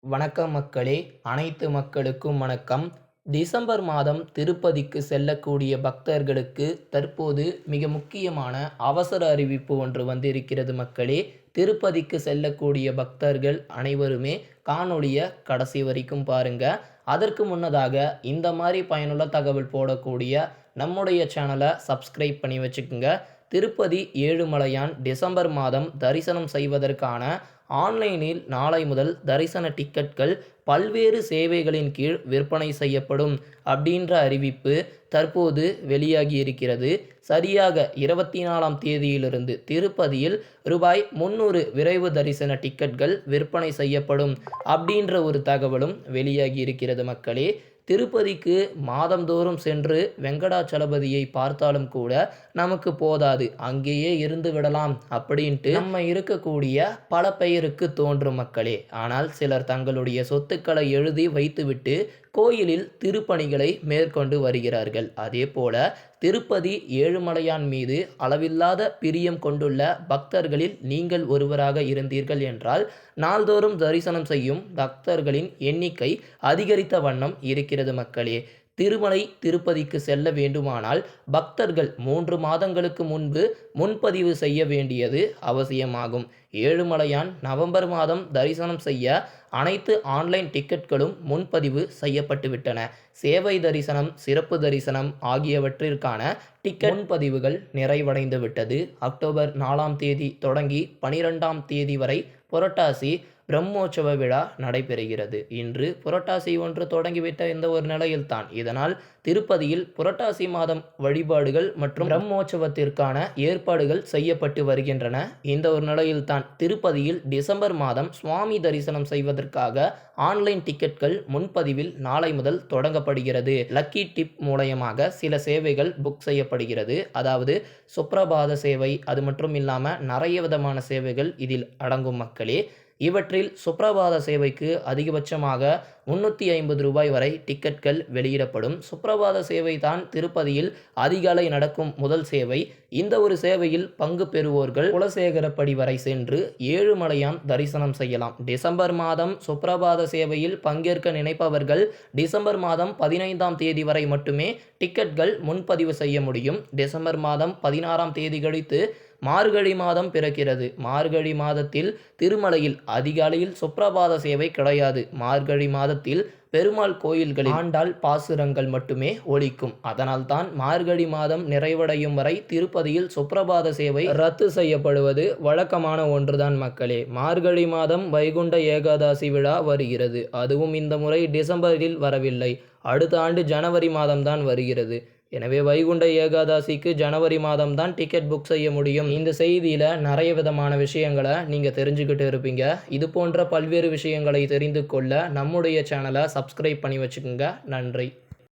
வணக்கம் மக்களே! அனைத்து மக்களுக்கும் வணக்கம். டிசம்பர் மாதம் திருப்பதிக்கு செல்லக்கூடிய பக்தர்களுக்கு தற்போது மிக முக்கியமான அவசர அறிவிப்பு ஒன்று வந்திருக்கிறது மக்களே! திருப்பதிக்கு செல்லக்கூடிய பக்தர்கள் அனைவருமே காணொளிய கடைசி வரைக்கும் பாருங்க. அதற்கு முன்னதாக இந்த மாரி பயனுள்ள தகவல் போடக்கூடிய நம்முடைய சேனலை சப்ஸ்கிரைப் பண்ணி வச்சுக்கோங்க. திருப்பதி ஏழுமலையான் டிசம்பர் மாதம் தரிசனம் செய்வதற்கான ஆன்லைனில் நாளை முதல் தரிசன டிக்கெட்கள் பல்வேறு சேவைகளின் கீழ் விற்பனை செய்யப்படும் அப்படின்ற அறிவிப்பு தற்போது வெளியாகி இருக்கிறது. சரியாக 24ஆம் தேதியிலிருந்து திருப்பதியில் ரூபாய் 300 விரைவு தரிசன டிக்கெட்கள் விற்பனை செய்யப்படும் அப்படின்ற ஒரு தகவலும் வெளியாகி இருக்கிறது மக்களே. திருப்பதிக்கு மாதந்தோறும் சென்று வெங்கடாச்சலபதியை பார்த்தாலும் கூட நமக்கு போதாது, அங்கேயே இருந்து விடலாம் அப்படின்ட்டு நம்ம இருக்கக்கூடிய பல பெயருக்கு தோன்றும் மக்களே. ஆனால் சிலர் தங்களுடைய சொத்துக்களை எழுதி வைத்துவிட்டு கோயிலில் திருப்பணிகளை மேற்கொண்டு வருகிறார்கள். அதே போல திருப்பதி ஏழுமலையான் மீது அளவில்லாத பிரியம் கொண்டுள்ள பக்தர்களில் நீங்கள் ஒருவராக இருந்தீர்கள் என்றால் நாள்தோறும் தரிசனம் செய்யும் பக்தர்களின் எண்ணிக்கை அதிகரித்த வண்ணம் இருக்கிறது மக்களே. திருமலை திருப்பதிக்கு செல்ல வேண்டுமானால் பக்தர்கள் 3 மாதங்களுக்கு முன்பு முன்பதிவு செய்ய வேண்டியது அவசியமாகும். ஏழுமலையான் நவம்பர் மாதம் தரிசனம் செய்ய அனைத்து ஆன்லைன் டிக்கெட்களும் முன்பதிவு செய்யப்பட்டுவிட்டன. சேவை தரிசனம், சிறப்பு தரிசனம் ஆகியவற்றிற்கான டிக்கெட் முன்பதிவுகள் நிறைவடைந்து விட்டது. அக்டோபர் 4ஆம் தேதி தொடங்கி 12ஆம் தேதி வரை புரட்டாசி பிரம்மோற்சவ விழா நடைபெறுகிறது. இன்று புரட்டாசி 1 தொடங்கிவிட்ட இந்த ஒரு நிலையில்தான் இதனால் திருப்பதியில் புரட்டாசி மாதம் வழிபாடுகள் மற்றும் பிரம்மோற்சவத்திற்கான ஏற்பாடுகள் செய்யப்பட்டு வருகின்றன. இந்த ஒரு நிலையில்தான் திருப்பதியில் டிசம்பர் மாதம் சுவாமி தரிசனம் செய்வதற்காக ஆன்லைன் டிக்கெட்கள் முன்பதிவில் நாளை முதல் தொடங்கப்படுகிறது. லக்கி டிப் மூலயமாக சில சேவைகள் புக் செய்யப்படுகிறது. அதாவது சுப்ரபாத சேவை, அது மட்டும் இல்லாமல் நிறைய விதமான சேவைகள் இதில் அடங்கும் மக்களே. இவற்றில் சுப்ரபாத சேவைக்கு அதிகபட்சமாக 350 ரூபாய் வரை டிக்கெட்கள் வெளியிடப்படும். சுப்ரபாத சேவை தான் திருப்பதியில் அதிகாலை நடக்கும் முதல் சேவை. இந்த ஒரு சேவையில் பங்கு பெறுவோர்கள் குலசேகரப்படி வரை சென்று ஏழுமலையான் தரிசனம் செய்யலாம். டிசம்பர் மாதம் சுப்ரபாத சேவையில் பங்கேற்க நினைப்பவர்கள் டிசம்பர் மாதம் 15ஆம் தேதி வரை மட்டுமே டிக்கெட்கள் முன்பதிவு செய்ய முடியும். டிசம்பர் மாதம் 16ஆம் தேதி கழித்து மார்கழி மாதம் பிறக்கிறது. மார்கழி மாதத்தில் திருமலையில் அதிகாலையில் சுப்ரபாத சேவை கிடையாது. மார்கழி மாதத்தில் பெருமாள் கோயில்களில் ஆண்டாள் பாசுரங்கள் மட்டுமே ஒலிக்கும். அதனால்தான் மார்கழி மாதம் நிறைவடையும் வரை திருப்பதியில் சுப்ரபாத சேவை ரத்து செய்யப்படுவது வழக்கமான ஒன்றுதான் மக்களே. மார்கழி மாதம் வைகுண்ட ஏகாதசி விழா வருகிறது. அதுவும் இந்த முறை டிசம்பரில் வரவில்லை, அடுத்த ஆண்டு ஜனவரி மாதம்தான் வருகிறது. எனவே வைகுண்ட ஏகாதசிக்கு ஜனவரி மாதம் தான் டிக்கெட் புக் செய்ய முடியும். இந்த செய்தியில் நிறைய விதமான விஷயங்களை நீங்கள் தெரிஞ்சுக்கிட்டு இருப்பீங்க. இது போன்ற பல்வேறு விஷயங்களை தெரிந்து கொள்ள நம்முடைய சேனலை சப்ஸ்கிரைப் பண்ணி வச்சுக்கோங்க. நன்றி.